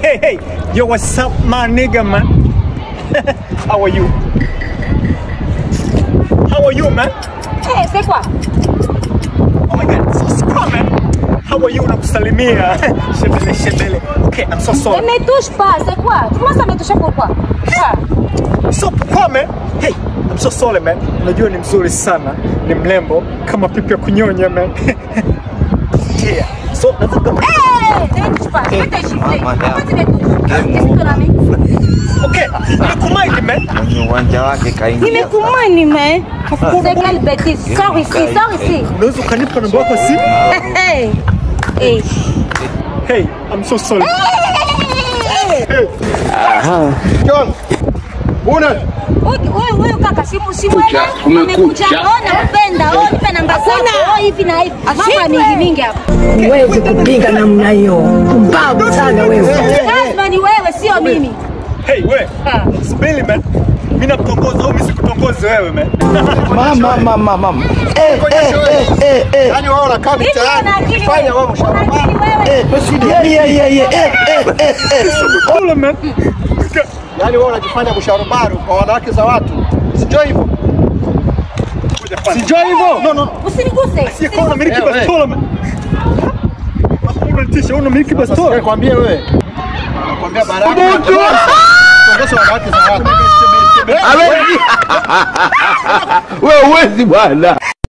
Hey. Yo, what's up, my nigga, man? How are you? How are you, man? Hey, c'est quoi? Oh my God, so strong, man. How are you? Nakusalimia. Shebele. Okay, I'm so sorry. Ne me touche pas, c'est quoi? Tu commences à me toucher pourquoi? So pourquoi, man? Hey, I'm so sorry, man. Unajua ni mzuri sana, ni mlembo kama pipi ya kunyonya, man. Yeah. So, hey, ne me touche pas. Je vais te gifler. Pourquoi tu me touches? Qu'est-ce que tu as mis? Okay, nimekumaini, man. Nimekumaini, man. C'est quelle bêtise? Sors ici. Unaweza ukanipa namba yako simu? Hey. Hey, I'm so sorry. Hey. John. Wewe kaka simu umekuja. Ona upenda, nipe namba zako. Hivi na hivi. Mambo mingi hapa. Wewe kupinga namna hiyo. Kumbavu sana wewe. Lazima ni wewe sio mimi. Hey, wewe. Subiri, man. Mimi nakutongoza au mimi sikutongoze wewe, man? Mama. Yaani wewe unakaa mtaani. Fanya wewe mshahara. Hold man. Yaani wewe unajifanya msharubaru kwa wanawake za watu. Sijui hivyo. No. Usiniguse. Sikuona miliki bastola, man. Unanitisha, unamiliki bastola. Nakwambia wewe. Nakwambia baraka. Tongoza wanawake za watu. Wewe huwezi bwana.